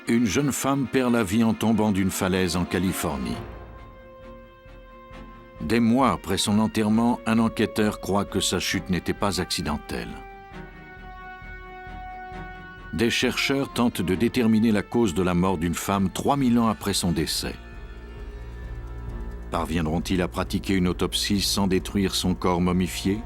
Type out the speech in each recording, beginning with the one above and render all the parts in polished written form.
Une jeune femme perd la vie en tombant d'une falaise en Californie. Des mois après son enterrement, un enquêteur croit que sa chute n'était pas accidentelle. Des chercheurs tentent de déterminer la cause de la mort d'une femme 3000 ans après son décès. Parviendront-ils à pratiquer une autopsie sans détruire son corps momifié?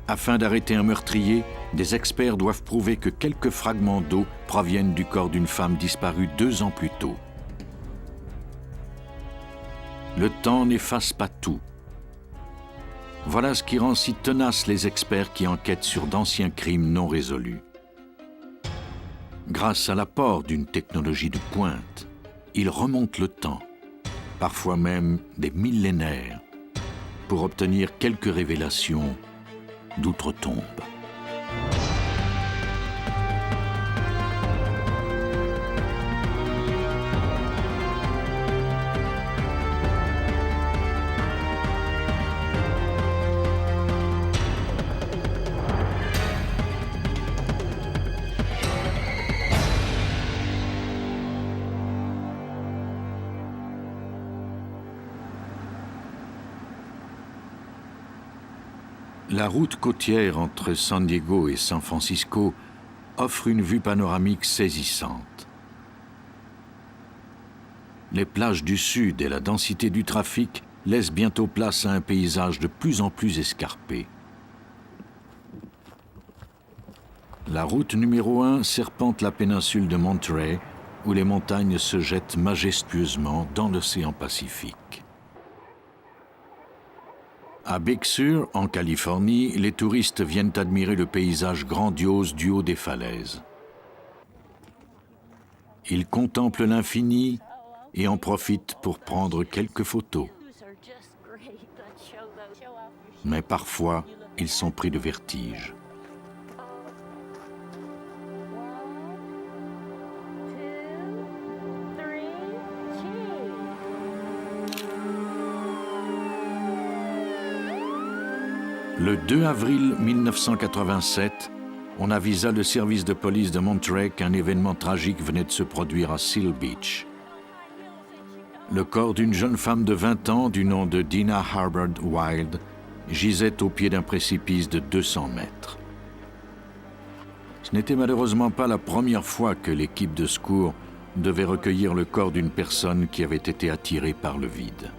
Afin d'arrêter un meurtrier, des experts doivent prouver que quelques fragments d'eau proviennent du corps d'une femme disparue 2 ans plus tôt. Le temps n'efface pas tout. Voilà ce qui rend si tenaces les experts qui enquêtent sur d'anciens crimes non résolus. Grâce à l'apport d'une technologie de pointe, ils remontent le temps, parfois même des millénaires, pour obtenir quelques révélations d'outre-tombe. La route côtière entre San Diego et San Francisco offre une vue panoramique saisissante. Les plages du sud et la densité du trafic laissent bientôt place à un paysage de plus en plus escarpé. La route numéro 1 serpente la péninsule de Monterey, où les montagnes se jettent majestueusement dans l'océan Pacifique. À Big Sur, en Californie, les touristes viennent admirer le paysage grandiose du haut des falaises. Ils contemplent l'infini et en profitent pour prendre quelques photos. Mais parfois, ils sont pris de vertige. Le 2 avril 1987, on avisa le service de police de Monterey qu'un événement tragique venait de se produire à Seal Beach. Le corps d'une jeune femme de 20 ans du nom de Dina Harbord Wild gisait au pied d'un précipice de 200 mètres. Ce n'était malheureusement pas la première fois que l'équipe de secours devait recueillir le corps d'une personne qui avait été attirée par le vide.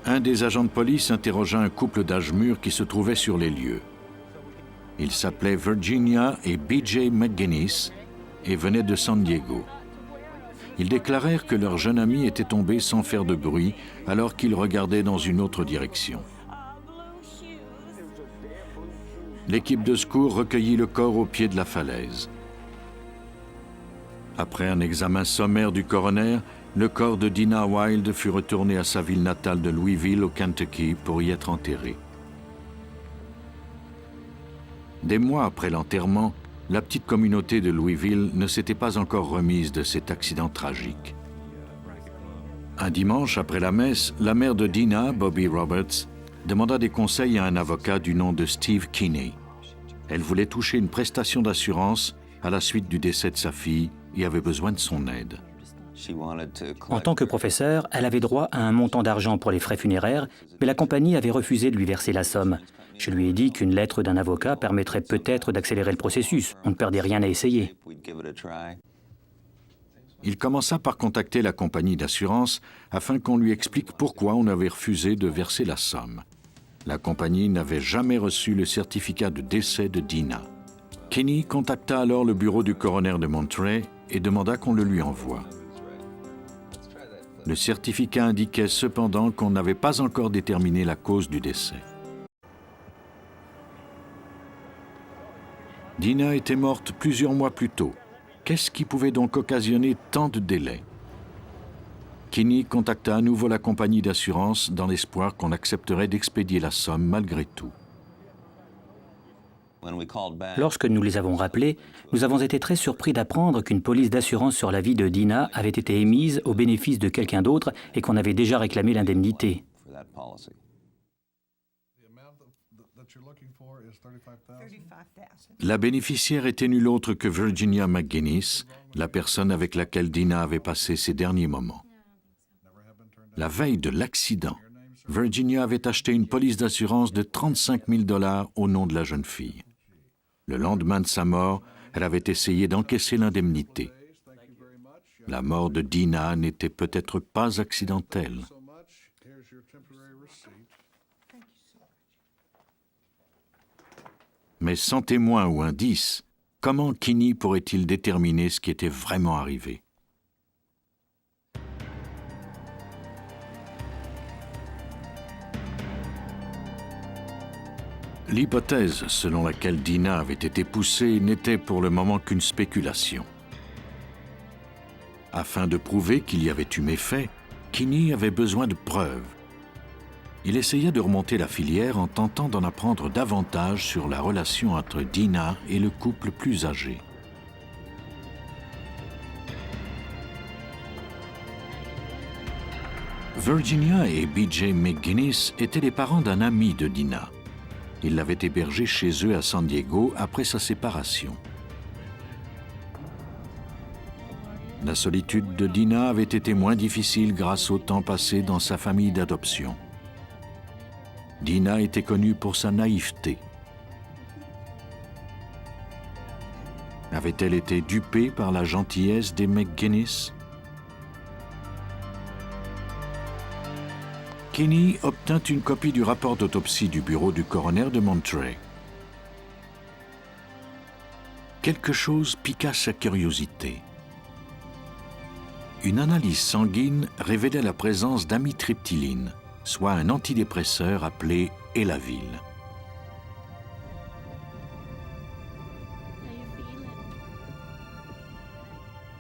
Un des agents de police interrogea un couple d'âge mûr qui se trouvait sur les lieux. Ils s'appelaient Virginia et B.J. McGinnis et venaient de San Diego. Ils déclarèrent que leur jeune ami était tombé sans faire de bruit alors qu'il regardait dans une autre direction. L'équipe de secours recueillit le corps au pied de la falaise. Après un examen sommaire du coroner, le corps de Dina Wild fut retourné à sa ville natale de Louisville, au Kentucky, pour y être enterré. Des mois après l'enterrement, la petite communauté de Louisville ne s'était pas encore remise de cet accident tragique. Un dimanche, après la messe, la mère de Dina, Bobby Roberts, demanda des conseils à un avocat du nom de Steve Kinney. Elle voulait toucher une prestation d'assurance à la suite du décès de sa fille et avait besoin de son aide. En tant que professeur, elle avait droit à un montant d'argent pour les frais funéraires, mais la compagnie avait refusé de lui verser la somme. Je lui ai dit qu'une lettre d'un avocat permettrait peut-être d'accélérer le processus. On ne perdait rien à essayer. Il commença par contacter la compagnie d'assurance afin qu'on lui explique pourquoi on avait refusé de verser la somme. La compagnie n'avait jamais reçu le certificat de décès de Dina. Kenny contacta alors le bureau du coroner de Monterey et demanda qu'on le lui envoie. Le certificat indiquait cependant qu'on n'avait pas encore déterminé la cause du décès. Dina était morte plusieurs mois plus tôt. Qu'est-ce qui pouvait donc occasionner tant de délais? Kenny contacta à nouveau la compagnie d'assurance dans l'espoir qu'on accepterait d'expédier la somme malgré tout. Lorsque nous les avons rappelés, nous avons été très surpris d'apprendre qu'une police d'assurance sur la vie de Dina avait été émise au bénéfice de quelqu'un d'autre et qu'on avait déjà réclamé l'indemnité. La bénéficiaire était nulle autre que Virginia McGuinness, la personne avec laquelle Dina avait passé ses derniers moments. La veille de l'accident, Virginia avait acheté une police d'assurance de 35 000 $ au nom de la jeune fille. Le lendemain de sa mort, elle avait essayé d'encaisser l'indemnité. La mort de Dina n'était peut-être pas accidentelle. Mais sans témoin ou indice, comment Kinney pourrait-il déterminer ce qui était vraiment arrivé? L'hypothèse selon laquelle Dina avait été poussée n'était pour le moment qu'une spéculation. Afin de prouver qu'il y avait eu méfait, Kinney avait besoin de preuves. Il essaya de remonter la filière en tentant d'en apprendre davantage sur la relation entre Dina et le couple plus âgé. Virginia et B.J. McGuinness étaient les parents d'un ami de Dina. Ils l'avaient hébergée chez eux à San Diego après sa séparation. La solitude de Dina avait été moins difficile grâce au temps passé dans sa famille d'adoption. Dina était connue pour sa naïveté. Avait-elle été dupée par la gentillesse des McGuinness? Kinney obtint une copie du rapport d'autopsie du bureau du coroner de Monterey. Quelque chose piqua sa curiosité. Une analyse sanguine révélait la présence d'amitriptyline, soit un antidépresseur appelé Elavil.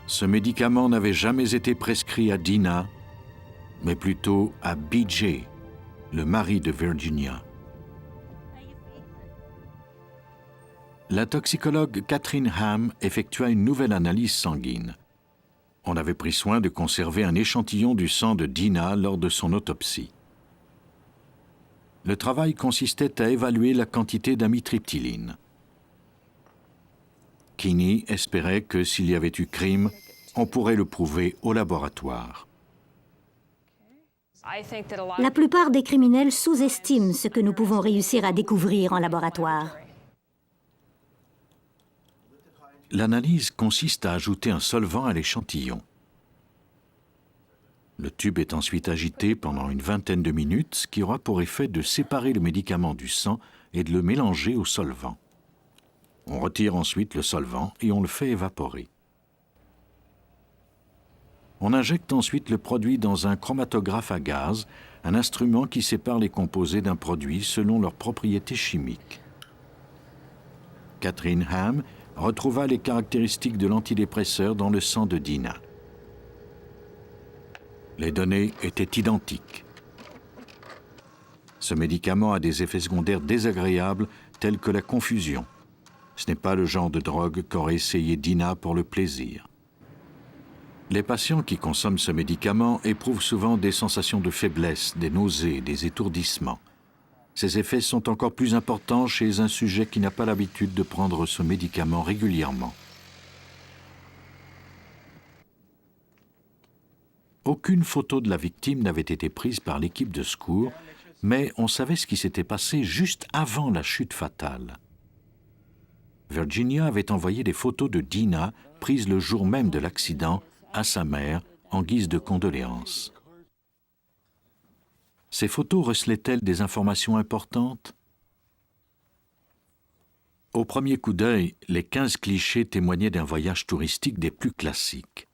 Ce médicament n'avait jamais été prescrit à Dina, mais plutôt à B.J., le mari de Virginia. La toxicologue Catherine Ham effectua une nouvelle analyse sanguine. On avait pris soin de conserver un échantillon du sang de Dina lors de son autopsie. Le travail consistait à évaluer la quantité d'amitriptyline. Kinney espérait que s'il y avait eu crime, on pourrait le prouver au laboratoire. La plupart des criminels sous-estiment ce que nous pouvons réussir à découvrir en laboratoire. L'analyse consiste à ajouter un solvant à l'échantillon. Le tube est ensuite agité pendant une vingtaine de minutes, ce qui aura pour effet de séparer le médicament du sang et de le mélanger au solvant. On retire ensuite le solvant et on le fait évaporer. On injecte ensuite le produit dans un chromatographe à gaz, un instrument qui sépare les composés d'un produit selon leurs propriétés chimiques. Catherine Ham retrouva les caractéristiques de l'antidépresseur dans le sang de Dina. Les données étaient identiques. Ce médicament a des effets secondaires désagréables tels que la confusion. Ce n'est pas le genre de drogue qu'aurait essayé Dina pour le plaisir. Les patients qui consomment ce médicament éprouvent souvent des sensations de faiblesse, des nausées, des étourdissements. Ces effets sont encore plus importants chez un sujet qui n'a pas l'habitude de prendre ce médicament régulièrement. Aucune photo de la victime n'avait été prise par l'équipe de secours, mais on savait ce qui s'était passé juste avant la chute fatale. Virginia avait envoyé des photos de Dina, prises le jour même de l'accident, à sa mère en guise de condoléances. Ces photos recelaient-elles des informations importantes? Au premier coup d'œil, les 15 clichés témoignaient d'un voyage touristique des plus classiques.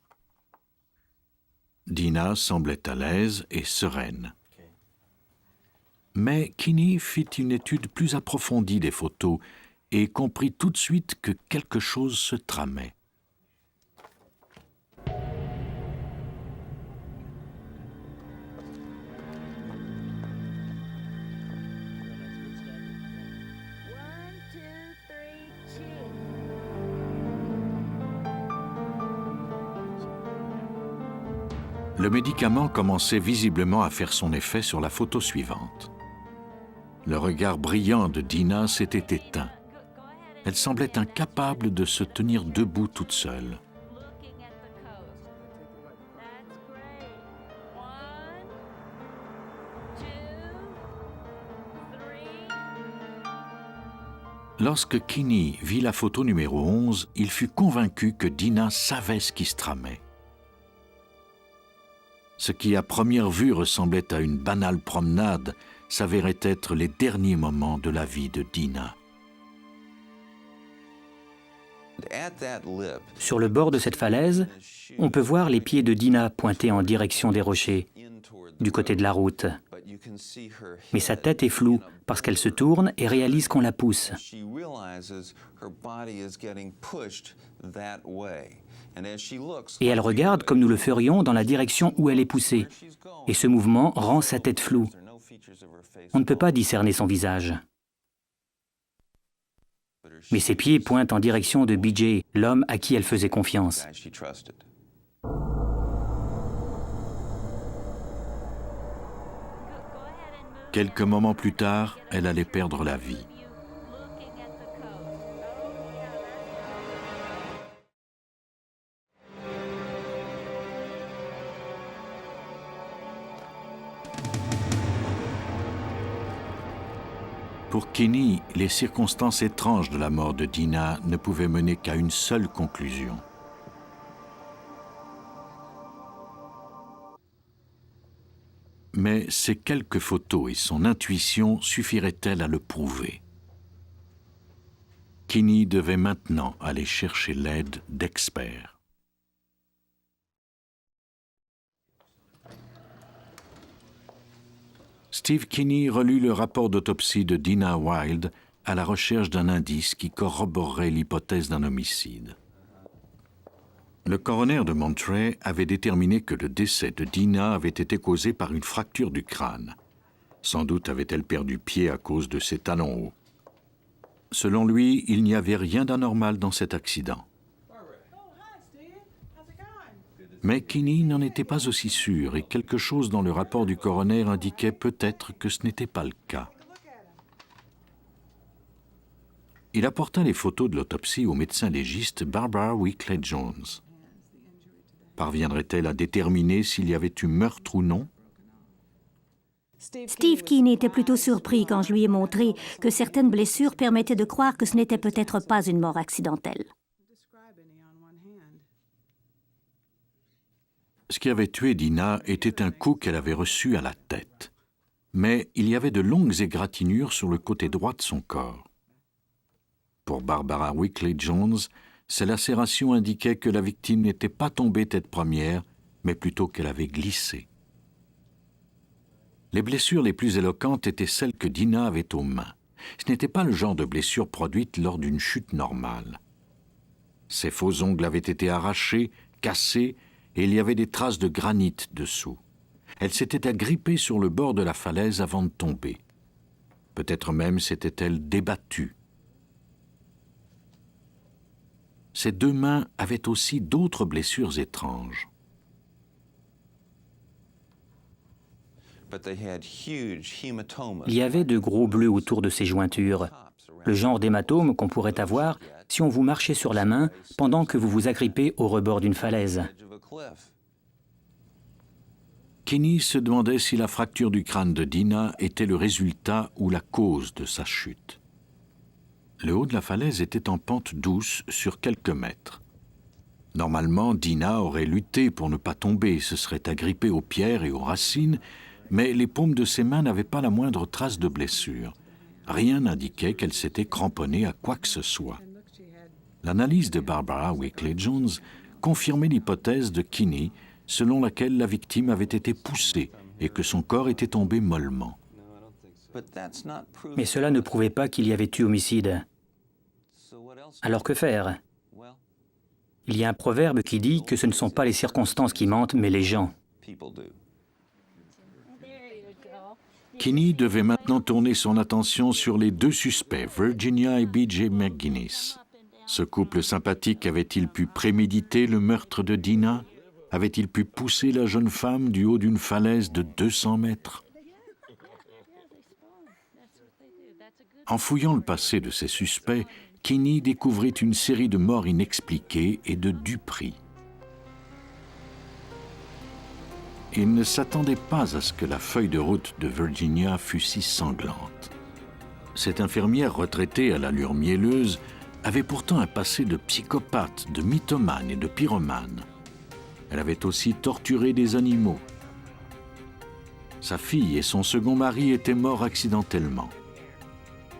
Dina semblait à l'aise et sereine. Mais Kinney fit une étude plus approfondie des photos et comprit tout de suite que quelque chose se tramait. Le médicament commençait visiblement à faire son effet sur la photo suivante. Le regard brillant de Dina s'était éteint. Elle semblait incapable de se tenir debout toute seule. Lorsque Kinney vit la photo numéro 11, il fut convaincu que Dina savait ce qui se tramait. Ce qui à première vue ressemblait à une banale promenade s'avérait être les derniers moments de la vie de Dina. Sur le bord de cette falaise, on peut voir les pieds de Dina pointés en direction des rochers, du côté de la route. Mais sa tête est floue parce qu'elle se tourne et réalise qu'on la pousse. Et elle regarde comme nous le ferions dans la direction où elle est poussée. Et ce mouvement rend sa tête floue. On ne peut pas discerner son visage. Mais ses pieds pointent en direction de BJ, l'homme à qui elle faisait confiance. Quelques moments plus tard, elle allait perdre la vie. Pour Kinney, les circonstances étranges de la mort de Dina ne pouvaient mener qu'à une seule conclusion. Mais ces quelques photos et son intuition suffiraient-elles à le prouver? Kinney devait maintenant aller chercher l'aide d'experts. Steve Kinney relut le rapport d'autopsie de Dina Wilde à la recherche d'un indice qui corroborerait l'hypothèse d'un homicide. Le coroner de Monterey avait déterminé que le décès de Dina avait été causé par une fracture du crâne. Sans doute avait-elle perdu pied à cause de ses talons hauts. Selon lui, il n'y avait rien d'anormal dans cet accident. Mais Kinney n'en était pas aussi sûr et quelque chose dans le rapport du coroner indiquait peut-être que ce n'était pas le cas. Il apporta les photos de l'autopsie au médecin légiste Barbara Weekly Jones. Parviendrait-elle à déterminer s'il y avait eu meurtre ou non? Steve Kinney était plutôt surpris quand je lui ai montré que certaines blessures permettaient de croire que ce n'était peut-être pas une mort accidentelle. Ce qui avait tué Dina était un coup qu'elle avait reçu à la tête. Mais il y avait de longues égratignures sur le côté droit de son corps. Pour Barbara Weekly Jones, ces lacérations indiquaient que la victime n'était pas tombée tête première, mais plutôt qu'elle avait glissé. Les blessures les plus éloquentes étaient celles que Dina avait aux mains. Ce n'était pas le genre de blessure produite lors d'une chute normale. Ses faux ongles avaient été arrachés, cassés, et il y avait des traces de granit dessous. Elle s'était agrippée sur le bord de la falaise avant de tomber. Peut-être même s'était-elle débattue. Ses deux mains avaient aussi d'autres blessures étranges. Il y avait de gros bleus autour de ces jointures, le genre d'hématome qu'on pourrait avoir si on vous marchait sur la main pendant que vous vous agrippez au rebord d'une falaise. Kinney se demandait si la fracture du crâne de Dina était le résultat ou la cause de sa chute. Le haut de la falaise était en pente douce sur quelques mètres. Normalement, Dina aurait lutté pour ne pas tomber, se serait agrippée aux pierres et aux racines, mais les paumes de ses mains n'avaient pas la moindre trace de blessure. Rien n'indiquait qu'elle s'était cramponnée à quoi que ce soit. L'analyse de Barbara Weekly Jones confirmait l'hypothèse de Kinney, selon laquelle la victime avait été poussée et que son corps était tombé mollement. Mais cela ne prouvait pas qu'il y avait eu homicide. Alors que faire? Il y a un proverbe qui dit que ce ne sont pas les circonstances qui mentent, mais les gens. Kinney devait maintenant tourner son attention sur les deux suspects, Virginia et B.J. McGuinness. Ce couple sympathique avait-il pu préméditer le meurtre de Dina? Avait-il pu pousser la jeune femme du haut d'une falaise de 200 mètres? En fouillant le passé de ces suspects, Kinney découvrit une série de morts inexpliquées et de duperies. Il ne s'attendait pas à ce que la feuille de route de Virginia fût si sanglante. Cette infirmière retraitée à l'allure mielleuse avait pourtant un passé de psychopathe, de mythomane et de pyromane. Elle avait aussi torturé des animaux. Sa fille et son second mari étaient morts accidentellement.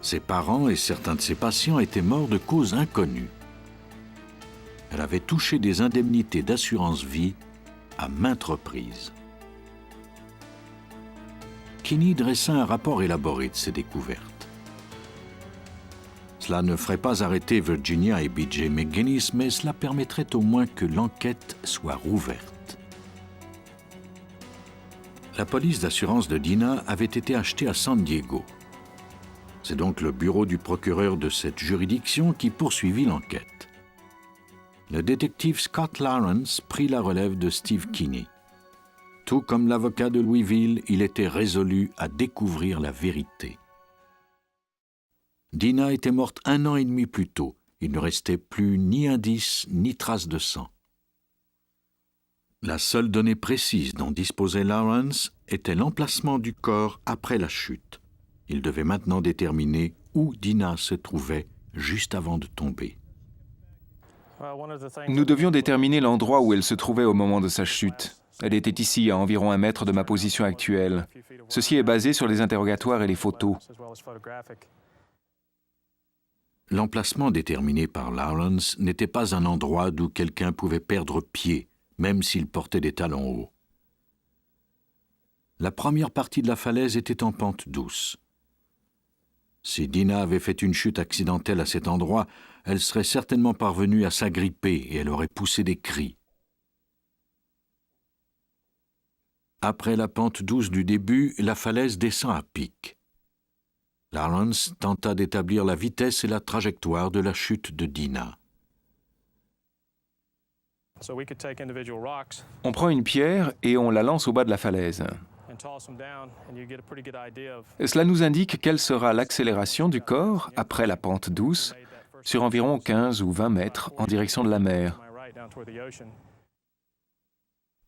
Ses parents et certains de ses patients étaient morts de causes inconnues. Elle avait touché des indemnités d'assurance vie à maintes reprises. Kinney dressa un rapport élaboré de ses découvertes. Cela ne ferait pas arrêter Virginia et B.J. McGinnis, mais cela permettrait au moins que l'enquête soit rouverte. La police d'assurance de Dinah avait été achetée à San Diego. C'est donc le bureau du procureur de cette juridiction qui poursuivit l'enquête. Le détective Scott Lawrence prit la relève de Steve Kinney. Tout comme l'avocat de Louisville, il était résolu à découvrir la vérité. Dinah était morte 1 an et demi plus tôt. Il ne restait plus ni indice ni trace de sang. La seule donnée précise dont disposait Lawrence était l'emplacement du corps après la chute. Il devait maintenant déterminer où Dinah se trouvait juste avant de tomber. Nous devions déterminer l'endroit où elle se trouvait au moment de sa chute. Elle était ici, à environ 1 mètre de ma position actuelle. Ceci est basé sur les interrogatoires et les photos. L'emplacement déterminé par Lawrence n'était pas un endroit d'où quelqu'un pouvait perdre pied, même s'il portait des talons hauts. La première partie de la falaise était en pente douce. Si Dinah avait fait une chute accidentelle à cet endroit, elle serait certainement parvenue à s'agripper et elle aurait poussé des cris. Après la pente douce du début, la falaise descend à pic. Lawrence tenta d'établir la vitesse et la trajectoire de la chute de Dinah. On prend une pierre et on la lance au bas de la falaise. Cela nous indique quelle sera l'accélération du corps après la pente douce sur environ 15 ou 20 mètres en direction de la mer.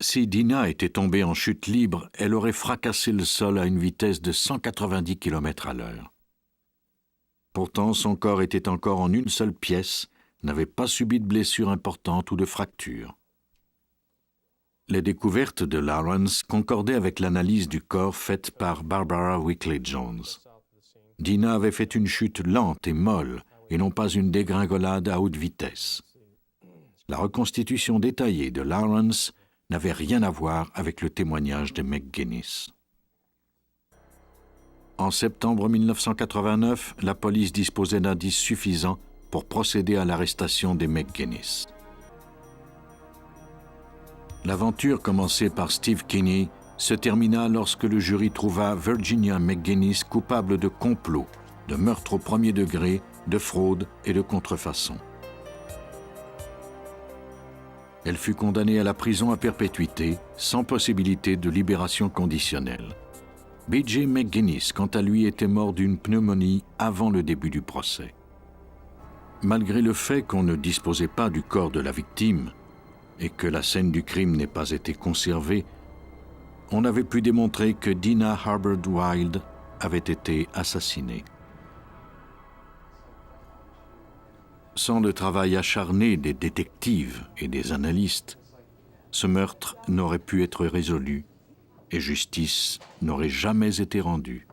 Si Dinah était tombée en chute libre, elle aurait fracassé le sol à une vitesse de 190 km/h. Pourtant, son corps était encore en une seule pièce, n'avait pas subi de blessures importantes ou de fractures. Les découvertes de Lawrence concordaient avec l'analyse du corps faite par Barbara Wickley-Jones. Dinah avait fait une chute lente et molle, et non pas une dégringolade à haute vitesse. La reconstitution détaillée de Lawrence n'avait rien à voir avec le témoignage de McGinnis. En septembre 1989, la police disposait d'indices suffisants pour procéder à l'arrestation des McGinnis. L'aventure commencée par Steve Kinney se termina lorsque le jury trouva Virginia McGinnis coupable de complot, de meurtre au premier degré, de fraude et de contrefaçon. Elle fut condamnée à la prison à perpétuité, sans possibilité de libération conditionnelle. B.J. McGinnis, quant à lui, était mort d'une pneumonie avant le début du procès. Malgré le fait qu'on ne disposait pas du corps de la victime et que la scène du crime n'ait pas été conservée, on avait pu démontrer que Dinah Harbord Wild avait été assassinée. Sans le travail acharné des détectives et des analystes, ce meurtre n'aurait pu être résolu et justice n'aurait jamais été rendue.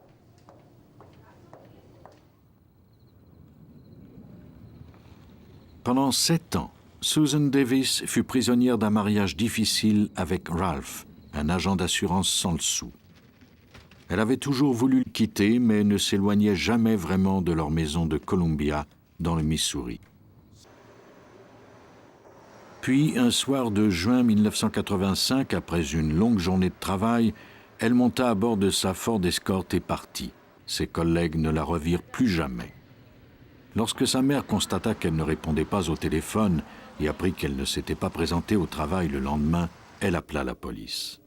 Pendant 7 ans, Susan Davis fut prisonnière d'un mariage difficile avec Ralph, un agent d'assurance sans le sou. Elle avait toujours voulu le quitter, mais ne s'éloignait jamais vraiment de leur maison de Columbia, dans le Missouri. Puis, un soir de juin 1985, après une longue journée de travail, elle monta à bord de sa Ford Escort et partit. Ses collègues ne la revirent plus jamais. Lorsque sa mère constata qu'elle ne répondait pas au téléphone et apprit qu'elle ne s'était pas présentée au travail le lendemain, elle appela la police.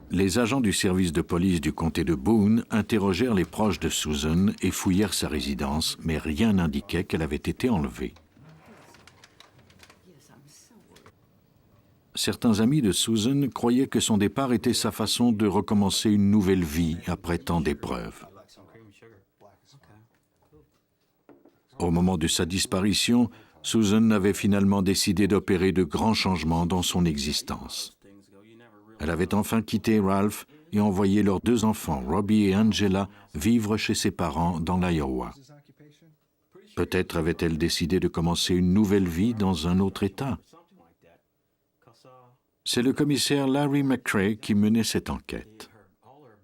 Les agents du service de police du comté de Boone interrogèrent les proches de Susan et fouillèrent sa résidence, mais rien n'indiquait qu'elle avait été enlevée. Certains amis de Susan croyaient que son départ était sa façon de recommencer une nouvelle vie après tant d'épreuves. Au moment de sa disparition, Susan avait finalement décidé d'opérer de grands changements dans son existence. Elle avait enfin quitté Ralph et envoyé leurs 2 enfants, Robbie et Angela, vivre chez ses parents dans l'Iowa. Peut-être avait-elle décidé de commencer une nouvelle vie dans un autre État. C'est le commissaire Larry McRae qui menait cette enquête.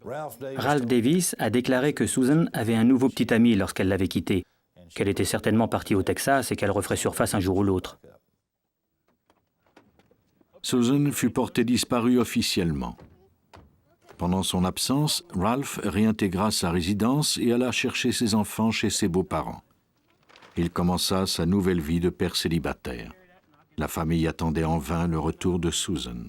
Ralph Davis a déclaré que Susan avait un nouveau petit ami lorsqu'elle l'avait quitté, qu'elle était certainement partie au Texas et qu'elle referait surface un jour ou l'autre. Susan fut portée disparue officiellement. Pendant son absence, Ralph réintégra sa résidence et alla chercher ses enfants chez ses beaux-parents. Il commença sa nouvelle vie de père célibataire. La famille attendait en vain le retour de Susan.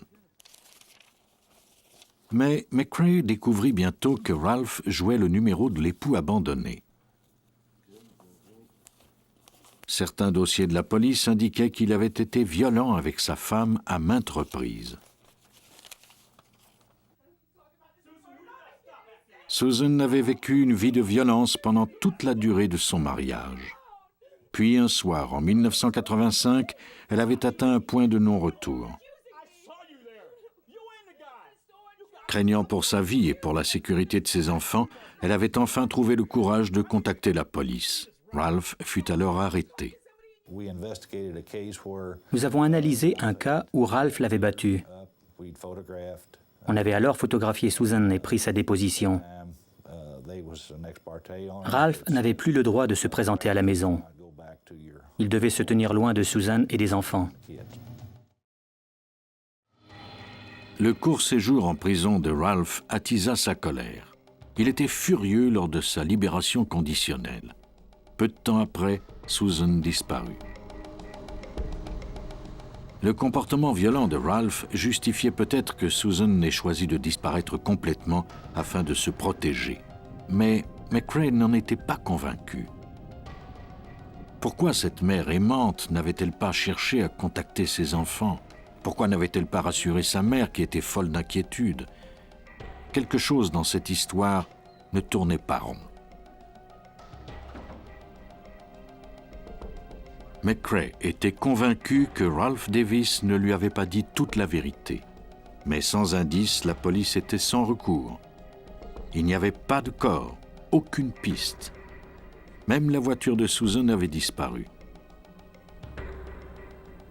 Mais McRae découvrit bientôt que Ralph jouait le numéro de l'époux abandonné. Certains dossiers de la police indiquaient qu'il avait été violent avec sa femme à maintes reprises. Susan avait vécu une vie de violence pendant toute la durée de son mariage. Puis un soir, en 1985, elle avait atteint un point de non-retour. Craignant pour sa vie et pour la sécurité de ses enfants, elle avait enfin trouvé le courage de contacter la police. Ralph fut alors arrêté. Nous avons analysé un cas où Ralph l'avait battu. On avait alors photographié Susan et pris sa déposition. Ralph n'avait plus le droit de se présenter à la maison. Il devait se tenir loin de Susan et des enfants. Le court séjour en prison de Ralph attisa sa colère. Il était furieux lors de sa libération conditionnelle. Peu de temps après, Susan disparut. Le comportement violent de Ralph justifiait peut-être que Susan ait choisi de disparaître complètement afin de se protéger. Mais McRae n'en était pas convaincu. Pourquoi cette mère aimante n'avait-elle pas cherché à contacter ses enfants? Pourquoi n'avait-elle pas rassuré sa mère qui était folle d'inquiétude? Quelque chose dans cette histoire ne tournait pas rond. McRae était convaincu que Ralph Davis ne lui avait pas dit toute la vérité. Mais sans indice, la police était sans recours. Il n'y avait pas de corps, aucune piste. Même la voiture de Susan avait disparu.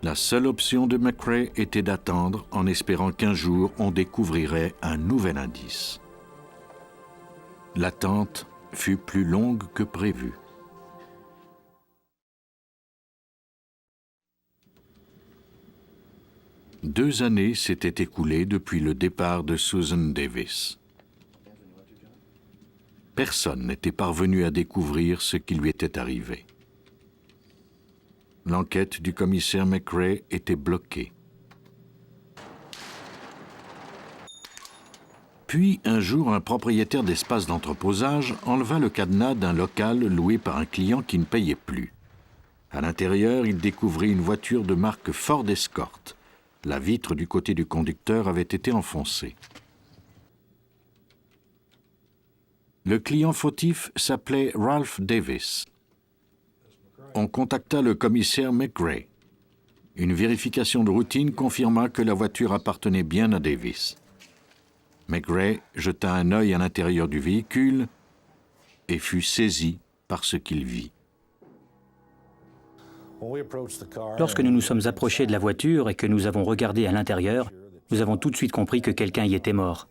La seule option de McRae était d'attendre en espérant qu'un jour on découvrirait un nouvel indice. L'attente fut plus longue que prévu. Deux années s'étaient écoulées depuis le départ de Susan Davis. Personne n'était parvenu à découvrir ce qui lui était arrivé. L'enquête du commissaire McRae était bloquée. Puis, un jour, un propriétaire d'espace d'entreposage enleva le cadenas d'un local loué par un client qui ne payait plus. À l'intérieur, il découvrit une voiture de marque Ford Escort. La vitre du côté du conducteur avait été enfoncée. Le client fautif s'appelait Ralph Davis. On contacta le commissaire McRae. Une vérification de routine confirma que la voiture appartenait bien à Davis. McRae jeta un œil à l'intérieur du véhicule et fut saisi par ce qu'il vit. Lorsque nous nous sommes approchés de la voiture et que nous avons regardé à l'intérieur, nous avons tout de suite compris que quelqu'un y était mort.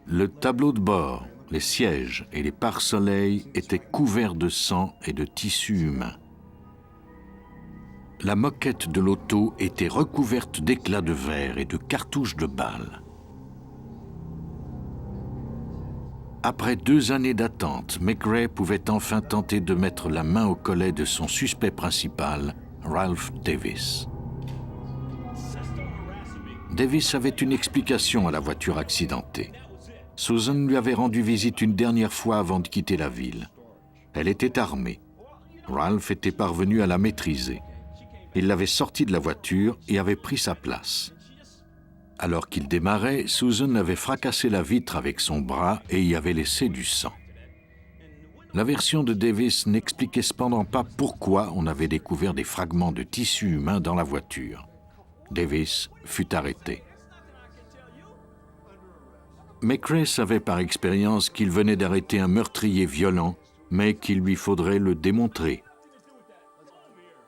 Le tableau de bord, les sièges et les pare-soleil étaient couverts de sang et de tissu humain. La moquette de l'auto était recouverte d'éclats de verre et de cartouches de balles. Après 2 années d'attente, McRae pouvait enfin tenter de mettre la main au collet de son suspect principal, Ralph Davis. Davis avait une explication à la voiture accidentée. Susan lui avait rendu visite une dernière fois avant de quitter la ville. Elle était armée. Ralph était parvenu à la maîtriser. Il l'avait sortie de la voiture et avait pris sa place. Alors qu'il démarrait, Susan avait fracassé la vitre avec son bras et y avait laissé du sang. La version de Davis n'expliquait cependant pas pourquoi on avait découvert des fragments de tissu humain dans la voiture. Davis fut arrêté. McRae savait par expérience qu'il venait d'arrêter un meurtrier violent, mais qu'il lui faudrait le démontrer.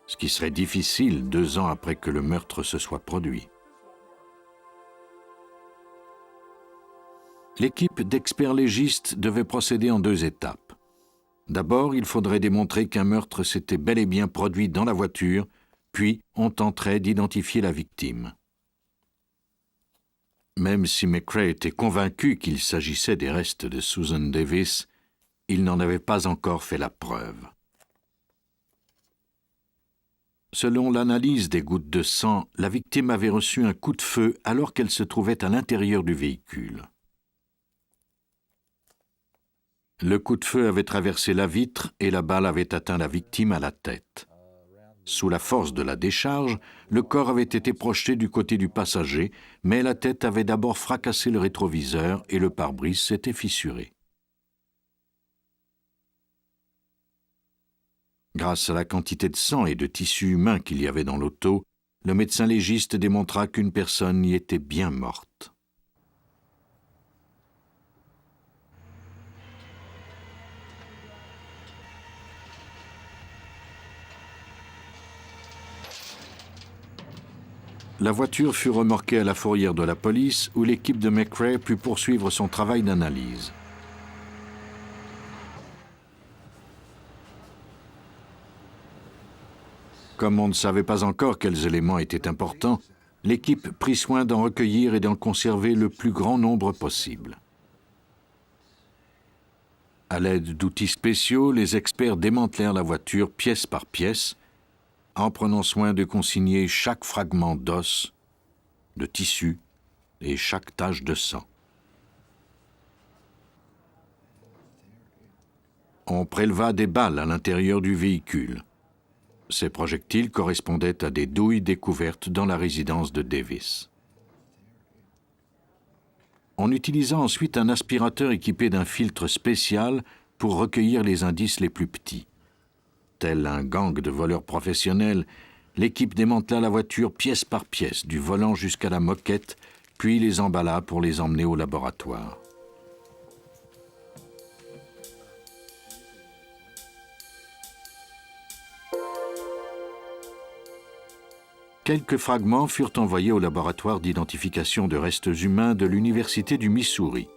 Ce qui serait difficile 2 ans après que le meurtre se soit produit. L'équipe d'experts légistes devait procéder en 2 étapes. D'abord, il faudrait démontrer qu'un meurtre s'était bel et bien produit dans la voiture, puis on tenterait d'identifier la victime. Même si McRae était convaincu qu'il s'agissait des restes de Susan Davis, il n'en avait pas encore fait la preuve. Selon l'analyse des gouttes de sang, la victime avait reçu un coup de feu alors qu'elle se trouvait à l'intérieur du véhicule. Le coup de feu avait traversé la vitre et la balle avait atteint la victime à la tête. Sous la force de la décharge, le corps avait été projeté du côté du passager, mais la tête avait d'abord fracassé le rétroviseur et le pare-brise s'était fissuré. Grâce à la quantité de sang et de tissu humain qu'il y avait dans l'auto, le médecin légiste démontra qu'une personne y était bien morte. La voiture fut remorquée à la fourrière de la police où l'équipe de McRae put poursuivre son travail d'analyse. Comme on ne savait pas encore quels éléments étaient importants, l'équipe prit soin d'en recueillir et d'en conserver le plus grand nombre possible. À l'aide d'outils spéciaux, les experts démantelèrent la voiture pièce par pièce, en prenant soin de consigner chaque fragment d'os, de tissu et chaque tache de sang. On préleva des balles à l'intérieur du véhicule. Ces projectiles correspondaient à des douilles découvertes dans la résidence de Davis. On utilisa ensuite un aspirateur équipé d'un filtre spécial pour recueillir les indices les plus petits. Tel un gang de voleurs professionnels, l'équipe démantela la voiture pièce par pièce, du volant jusqu'à la moquette, puis les emballa pour les emmener au laboratoire. Quelques fragments furent envoyés au laboratoire d'identification de restes humains de l'Université du Missouri.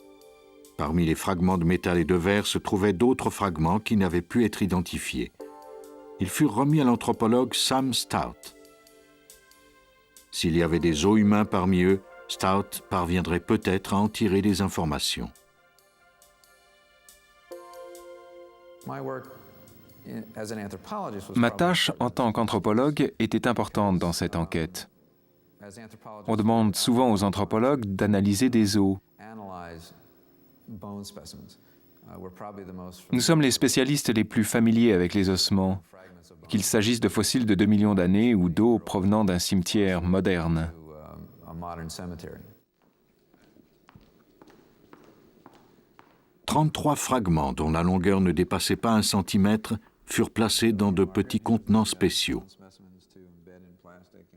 Parmi les fragments de métal et de verre se trouvaient d'autres fragments qui n'avaient pu être identifiés. Ils furent remis à l'anthropologue Sam Stout. S'il y avait des os humains parmi eux, Stout parviendrait peut-être à en tirer des informations. Ma tâche en tant qu'anthropologue était importante dans cette enquête. On demande souvent aux anthropologues d'analyser des os. Nous sommes les spécialistes les plus familiers avec les ossements, qu'il s'agisse de fossiles de 2 millions d'années ou d'os provenant d'un cimetière moderne. 33 fragments dont la longueur ne dépassait pas 1 centimètre furent placés dans de petits contenants spéciaux.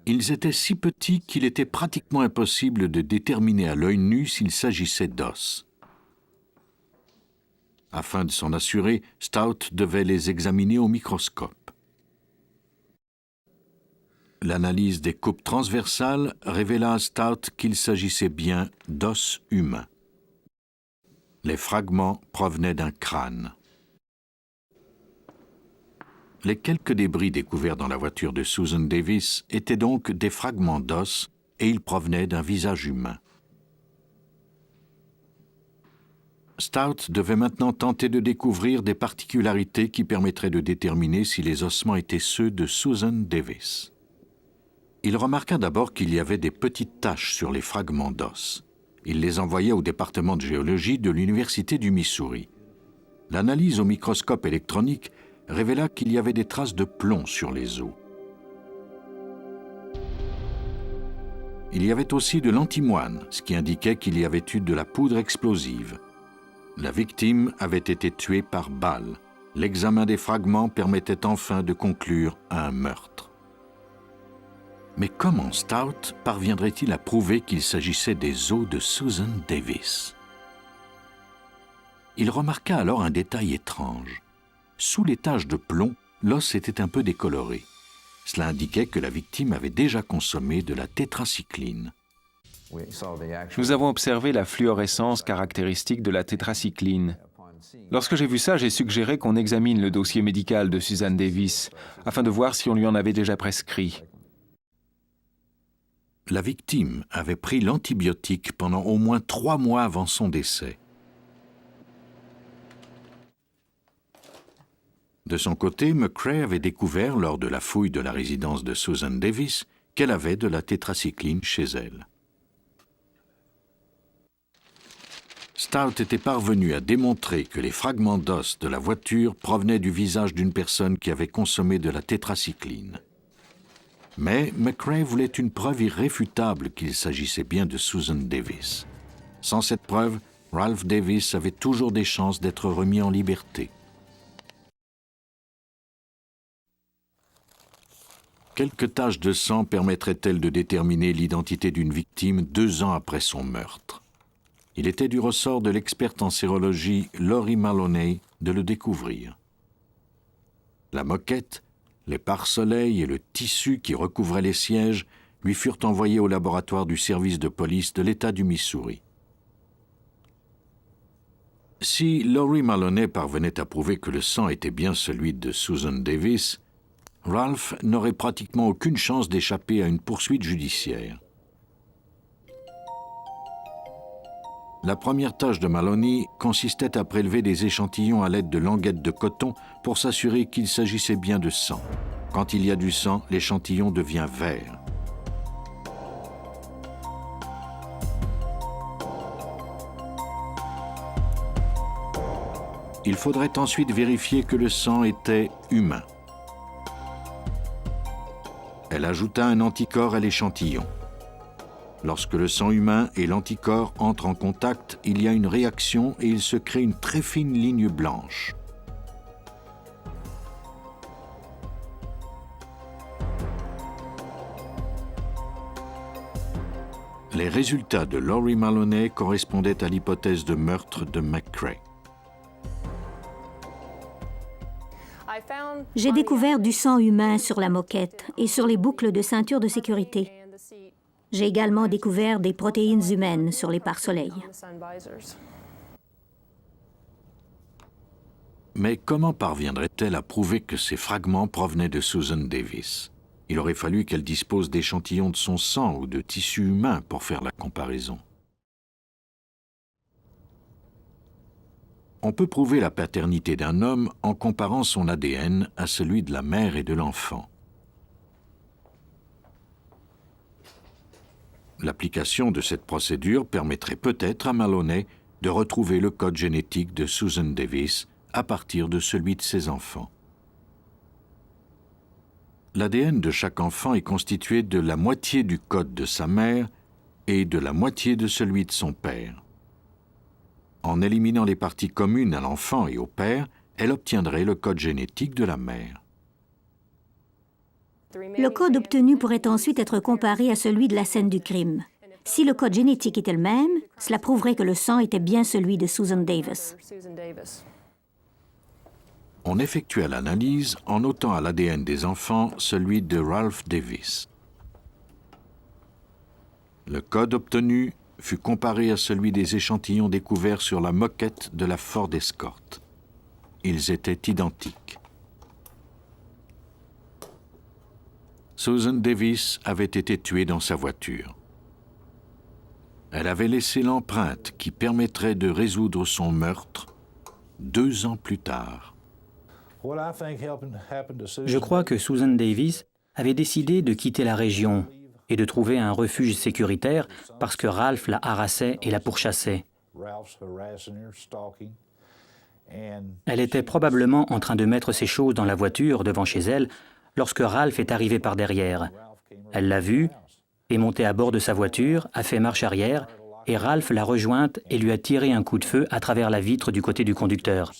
Ils étaient si petits qu'il était pratiquement impossible de déterminer à l'œil nu s'il s'agissait d'os. Afin de s'en assurer, Stout devait les examiner au microscope. L'analyse des coupes transversales révéla à Stout qu'il s'agissait bien d'os humains. Les fragments provenaient d'un crâne. Les quelques débris découverts dans la voiture de Susan Davis étaient donc des fragments d'os et ils provenaient d'un visage humain. Stout devait maintenant tenter de découvrir des particularités qui permettraient de déterminer si les ossements étaient ceux de Susan Davis. Il remarqua d'abord qu'il y avait des petites taches sur les fragments d'os. Il les envoya au département de géologie de l'Université du Missouri. L'analyse au microscope électronique révéla qu'il y avait des traces de plomb sur les os. Il y avait aussi de l'antimoine, ce qui indiquait qu'il y avait eu de la poudre explosive. La victime avait été tuée par balle. L'examen des fragments permettait enfin de conclure à un meurtre. Mais comment Stout parviendrait-il à prouver qu'il s'agissait des os de Susan Davis? Il remarqua alors un détail étrange. Sous les taches de plomb, l'os était un peu décoloré. Cela indiquait que la victime avait déjà consommé de la tétracycline. Nous avons observé la fluorescence caractéristique de la tétracycline. Lorsque j'ai vu ça, j'ai suggéré qu'on examine le dossier médical de Susan Davis afin de voir si on lui en avait déjà prescrit. La victime avait pris l'antibiotique pendant au moins 3 mois avant son décès. De son côté, McCrae avait découvert, lors de la fouille de la résidence de Susan Davis, qu'elle avait de la tétracycline chez elle. Stout était parvenu à démontrer que les fragments d'os de la voiture provenaient du visage d'une personne qui avait consommé de la tétracycline. Mais McCrae voulait une preuve irréfutable qu'il s'agissait bien de Susan Davis. Sans cette preuve, Ralph Davis avait toujours des chances d'être remis en liberté. Quelques taches de sang permettraient-elles de déterminer l'identité d'une victime 2 ans après son meurtre? Il était du ressort de l'experte en sérologie Lori Maloney de le découvrir. La moquette, les pare-soleils et le tissu qui recouvrait les sièges lui furent envoyés au laboratoire du service de police de l'État du Missouri. Si Lori Maloney parvenait à prouver que le sang était bien celui de Susan Davis, Ralph n'aurait pratiquement aucune chance d'échapper à une poursuite judiciaire. La première tâche de Maloney consistait à prélever des échantillons à l'aide de languettes de coton pour s'assurer qu'il s'agissait bien de sang. Quand il y a du sang, l'échantillon devient vert. Il faudrait ensuite vérifier que le sang était humain. Elle ajouta un anticorps à l'échantillon. Lorsque le sang humain et l'anticorps entrent en contact, il y a une réaction et il se crée une très fine ligne blanche. Les résultats de Lori Maloney correspondaient à l'hypothèse de meurtre de McCrae. J'ai découvert du sang humain sur la moquette et sur les boucles de ceinture de sécurité. J'ai également découvert des protéines humaines sur les pare-soleils. Mais comment parviendrait-elle à prouver que ces fragments provenaient de Susan Davis? Il aurait fallu qu'elle dispose d'échantillons de son sang ou de tissus humains pour faire la comparaison. On peut prouver la paternité d'un homme en comparant son ADN à celui de la mère et de l'enfant. L'application de cette procédure permettrait peut-être à Maloney de retrouver le code génétique de Susan Davis à partir de celui de ses enfants. L'ADN de chaque enfant est constitué de la moitié du code de sa mère et de la moitié de celui de son père. En éliminant les parties communes à l'enfant et au père, elle obtiendrait le code génétique de la mère. Le code obtenu pourrait ensuite être comparé à celui de la scène du crime. Si le code génétique était le même, cela prouverait que le sang était bien celui de Susan Davis. On effectua l'analyse en notant à l'ADN des enfants celui de Ralph Davis. Le code obtenu fut comparé à celui des échantillons découverts sur la moquette de la Ford Escort. Ils étaient identiques. Susan Davis avait été tuée dans sa voiture. Elle avait laissé l'empreinte qui permettrait de résoudre son meurtre 2 ans plus tard. Je crois que Susan Davis avait décidé de quitter la région et de trouver un refuge sécuritaire parce que Ralph la harassait et la pourchassait. Elle était probablement en train de mettre ses choses dans la voiture devant chez elle lorsque Ralph est arrivé par derrière. Elle l'a vu, est monté à bord de sa voiture, a fait marche arrière et Ralph l'a rejointe et lui a tiré un coup de feu à travers la vitre du côté du conducteur.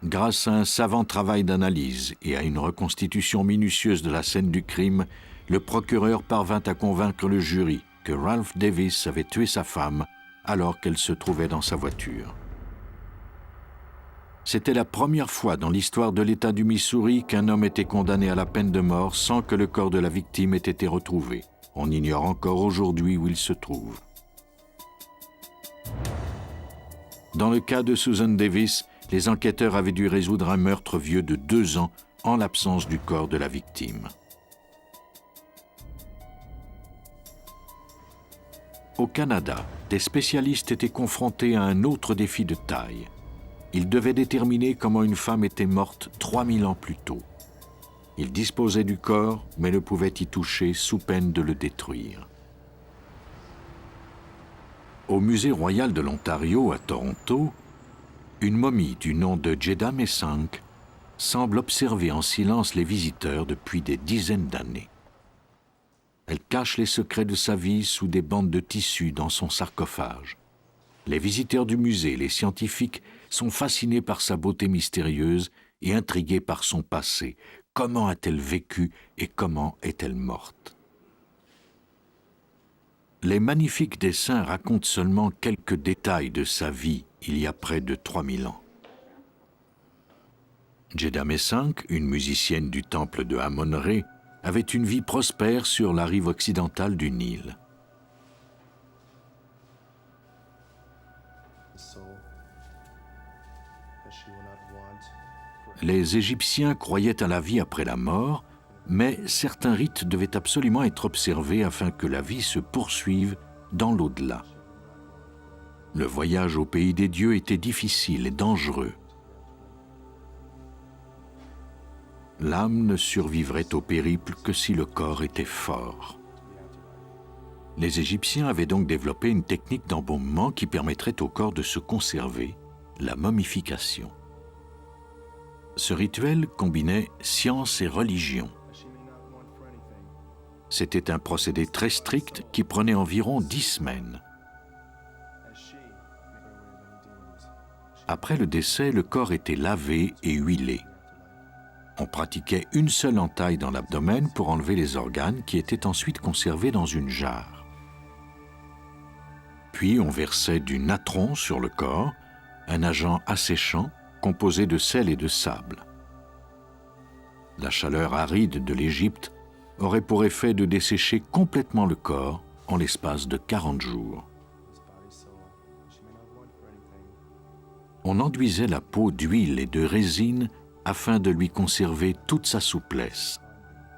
Grâce à un savant travail d'analyse et à une reconstitution minutieuse de la scène du crime, le procureur parvint à convaincre le jury que Ralph Davis avait tué sa femme alors qu'elle se trouvait dans sa voiture. C'était la première fois dans l'histoire de l'État du Missouri qu'un homme était condamné à la peine de mort sans que le corps de la victime ait été retrouvé. On ignore encore aujourd'hui où il se trouve. Dans le cas de Susan Davis, les enquêteurs avaient dû résoudre un meurtre vieux de 2 ans en l'absence du corps de la victime. Au Canada, des spécialistes étaient confrontés à un autre défi de taille. Ils devaient déterminer comment une femme était morte 3000 ans plus tôt. Ils disposaient du corps, mais ne pouvaient y toucher sous peine de le détruire. Au Musée royal de l'Ontario, à Toronto, une momie du nom de Jada Messank semble observer en silence les visiteurs depuis des dizaines d'années. Elle cache les secrets de sa vie sous des bandes de tissu dans son sarcophage. Les visiteurs du musée, les scientifiques, sont fascinés par sa beauté mystérieuse et intrigués par son passé. Comment a-t-elle vécu et comment est-elle morte? Les magnifiques dessins racontent seulement quelques détails de sa vie il y a près de 3000 ans. Jada Messank, une musicienne du temple de Amon-Ré, avait une vie prospère sur la rive occidentale du Nil. Les Égyptiens croyaient à la vie après la mort, mais certains rites devaient absolument être observés afin que la vie se poursuive dans l'au-delà. Le voyage au pays des dieux était difficile et dangereux. L'âme ne survivrait au périple que si le corps était fort. Les Égyptiens avaient donc développé une technique d'embaumement qui permettrait au corps de se conserver, la momification. Ce rituel combinait science et religion. C'était un procédé très strict qui prenait environ 10 semaines. Après le décès, le corps était lavé et huilé. On pratiquait une seule entaille dans l'abdomen pour enlever les organes qui étaient ensuite conservés dans une jarre. Puis on versait du natron sur le corps, un agent asséchant composé de sel et de sable. La chaleur aride de l'Égypte aurait pour effet de dessécher complètement le corps en l'espace de 40 jours. On enduisait la peau d'huile et de résine afin de lui conserver toute sa souplesse.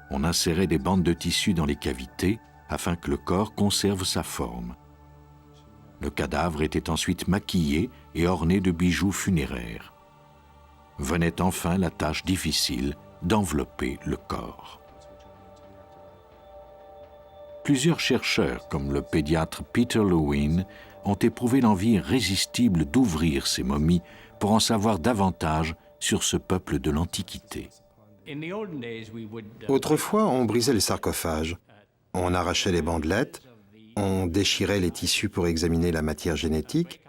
On insérait des bandes de tissu dans les cavités afin que le corps conserve sa forme. Le cadavre était ensuite maquillé et orné de bijoux funéraires. Venait enfin la tâche difficile d'envelopper le corps. Plusieurs chercheurs, comme le pédiatre Peter Lewin, ont éprouvé l'envie irrésistible d'ouvrir ces momies pour en savoir davantage sur ce peuple de l'Antiquité. Autrefois, on brisait le sarcophage, on arrachait les bandelettes, on déchirait les tissus pour examiner la matière génétique,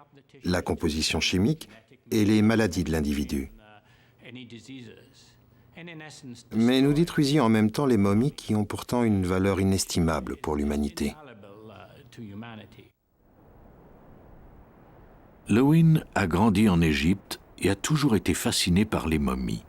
la composition chimique et les maladies de l'individu. Mais nous détruisions en même temps les momies qui ont pourtant une valeur inestimable pour l'humanité. Lewin a grandi en Égypte et a toujours été fasciné par les momies.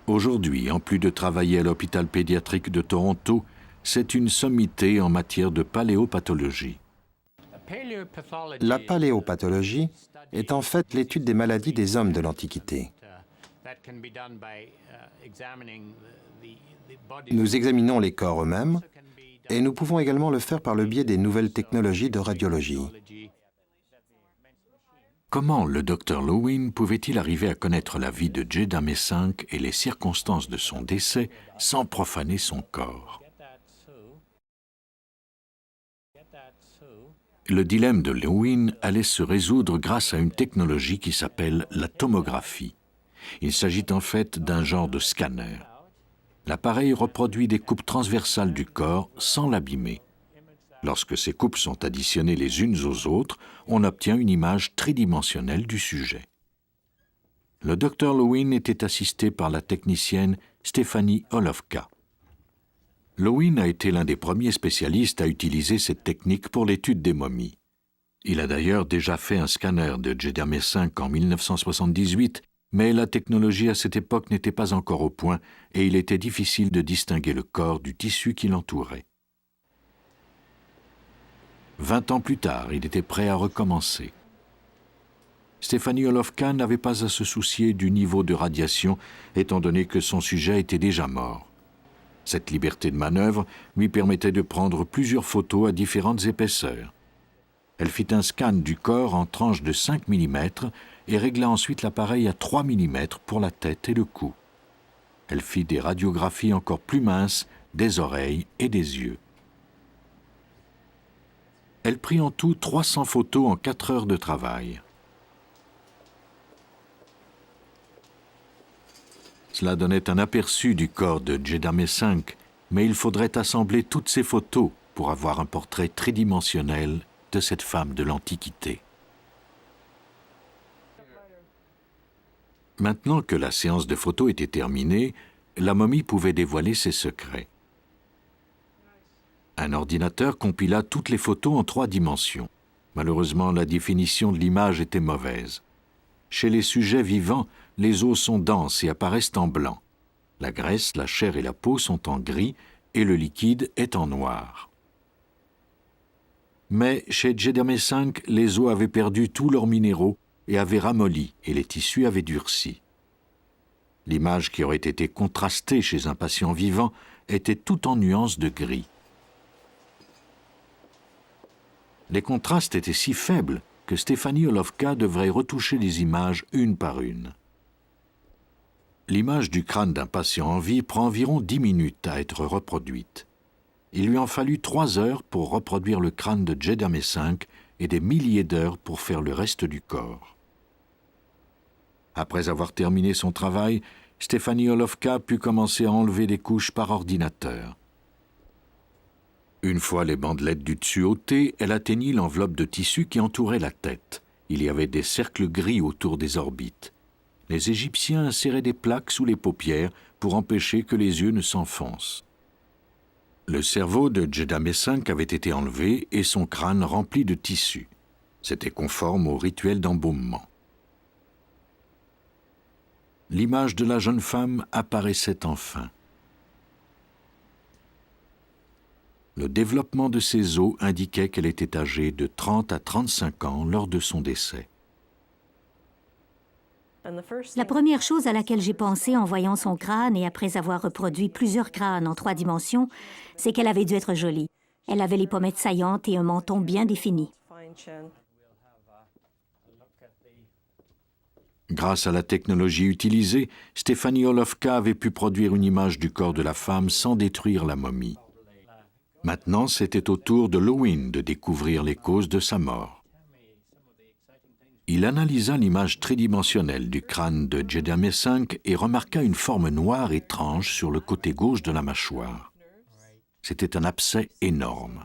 Aujourd'hui, en plus de travailler à l'hôpital pédiatrique de Toronto, c'est une sommité en matière de paléopathologie. La paléopathologie est en fait l'étude des maladies des hommes de l'Antiquité. Nous examinons les corps eux-mêmes et nous pouvons également le faire par le biais des nouvelles technologies de radiologie. Comment le docteur Lewin pouvait-il arriver à connaître la vie de Jeda Messinck et les circonstances de son décès sans profaner son corps? Le dilemme de Lewin allait se résoudre grâce à une technologie qui s'appelle la tomographie. Il s'agit en fait d'un genre de scanner. L'appareil reproduit des coupes transversales du corps sans l'abîmer. Lorsque ces coupes sont additionnées les unes aux autres, on obtient une image tridimensionnelle du sujet. Le docteur Lewin était assisté par la technicienne Stephanie Holovka. Lewin a été l'un des premiers spécialistes à utiliser cette technique pour l'étude des momies. Il a d'ailleurs déjà fait un scanner de Jeda Messinck en 1978, mais la technologie à cette époque n'était pas encore au point et il était difficile de distinguer le corps du tissu qui l'entourait. 20 ans plus tard, il était prêt à recommencer. Stephanie Holovka n'avait pas à se soucier du niveau de radiation, étant donné que son sujet était déjà mort. Cette liberté de manœuvre lui permettait de prendre plusieurs photos à différentes épaisseurs. Elle fit un scan du corps en tranches de 5 mm et régla ensuite l'appareil à 3 mm pour la tête et le cou. Elle fit des radiographies encore plus minces des oreilles et des yeux. Elle prit en tout 300 photos en 4 heures de travail. Cela donnait un aperçu du corps de Jeda Messinck, mais il faudrait assembler toutes ces photos pour avoir un portrait tridimensionnel de cette femme de l'Antiquité. Maintenant que la séance de photos était terminée, la momie pouvait dévoiler ses secrets. Un ordinateur compila toutes les photos en 3 dimensions. Malheureusement, la définition de l'image était mauvaise. Chez les sujets vivants, les os sont denses et apparaissent en blanc. La graisse, la chair et la peau sont en gris et le liquide est en noir. Mais chez Jeda Messinck, les os avaient perdu tous leurs minéraux et avaient ramolli et les tissus avaient durci. L'image qui aurait été contrastée chez un patient vivant était tout en nuances de gris. Les contrastes étaient si faibles que Stephanie Holovka devrait retoucher les images une par une. L'image du crâne d'un patient en vie prend environ 10 minutes à être reproduite. Il lui en fallut 3 heures pour reproduire le crâne de Jeda Messinck et des milliers d'heures pour faire le reste du corps. Après avoir terminé son travail, Stephanie Holovka put commencer à enlever des couches par ordinateur. Une fois les bandelettes du dessus ôtées, elle atteignit l'enveloppe de tissu qui entourait la tête. Il y avait des cercles gris autour des orbites. Les Égyptiens inséraient des plaques sous les paupières pour empêcher que les yeux ne s'enfoncent. Le cerveau de Jeda Messinck avait été enlevé et son crâne rempli de tissu. C'était conforme au rituel d'embaumement. L'image de la jeune femme apparaissait enfin. Le développement de ses os indiquait qu'elle était âgée de 30 à 35 ans lors de son décès. La première chose à laquelle j'ai pensé en voyant son crâne et après avoir reproduit plusieurs crânes en 3 dimensions, c'est qu'elle avait dû être jolie. Elle avait les pommettes saillantes et un menton bien défini. Grâce à la technologie utilisée, Stephanie Holovka avait pu produire une image du corps de la femme sans détruire la momie. Maintenant, c'était au tour de Lewin de découvrir les causes de sa mort. Il analysa l'image tridimensionnelle du crâne de Jeda Messinck et remarqua une forme noire étrange sur le côté gauche de la mâchoire. C'était un abcès énorme.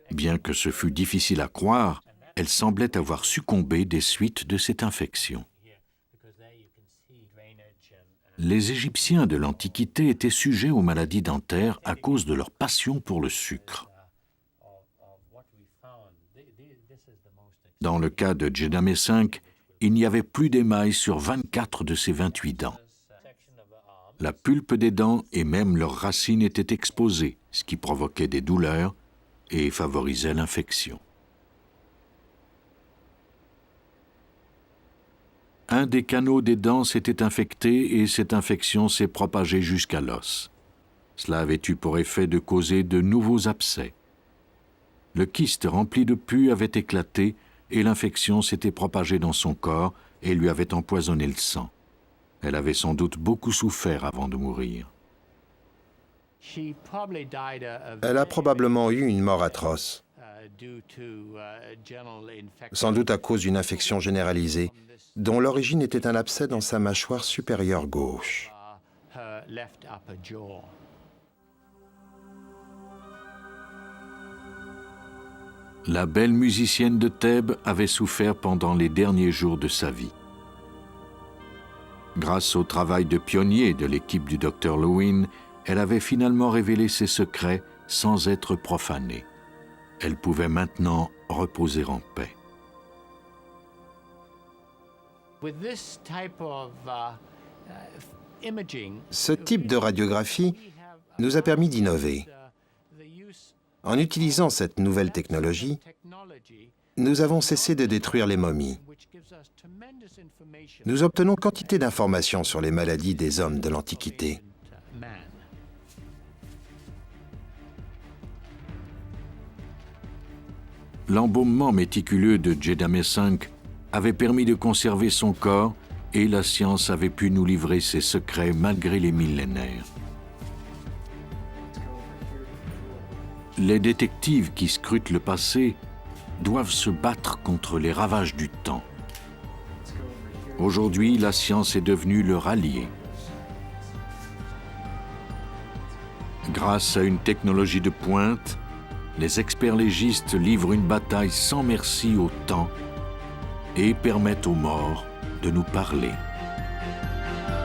Bien que ce fût difficile à croire, elle semblait avoir succombé des suites de cette infection. Les Égyptiens de l'Antiquité étaient sujets aux maladies dentaires à cause de leur passion pour le sucre. Dans le cas de Jeda Messinck, il n'y avait plus d'émail sur 24 de ses 28 dents. La pulpe des dents et même leurs racines étaient exposées, ce qui provoquait des douleurs et favorisait l'infection. Un des canaux des dents s'était infecté et cette infection s'est propagée jusqu'à l'os. Cela avait eu pour effet de causer de nouveaux abcès. Le kyste rempli de pus avait éclaté et l'infection s'était propagée dans son corps et lui avait empoisonné le sang. Elle avait sans doute beaucoup souffert avant de mourir. Elle a probablement eu une mort atroce, sans doute à cause d'une infection généralisée, dont l'origine était un abcès dans sa mâchoire supérieure gauche. La belle musicienne de Thèbes avait souffert pendant les derniers jours de sa vie. Grâce au travail de pionnier de l'équipe du Dr Lewin, elle avait finalement révélé ses secrets sans être profanée. Elle pouvait maintenant reposer en paix. Ce type de radiographie nous a permis d'innover. En utilisant cette nouvelle technologie, nous avons cessé de détruire les momies. Nous obtenons quantité d'informations sur les maladies des hommes de l'Antiquité. L'embaumement méticuleux de Djedamé V avait permis de conserver son corps et la science avait pu nous livrer ses secrets malgré les millénaires. Les détectives qui scrutent le passé doivent se battre contre les ravages du temps. Aujourd'hui, la science est devenue leur allié. Grâce à une technologie de pointe, les experts légistes livrent une bataille sans merci au temps et permettent aux morts de nous parler.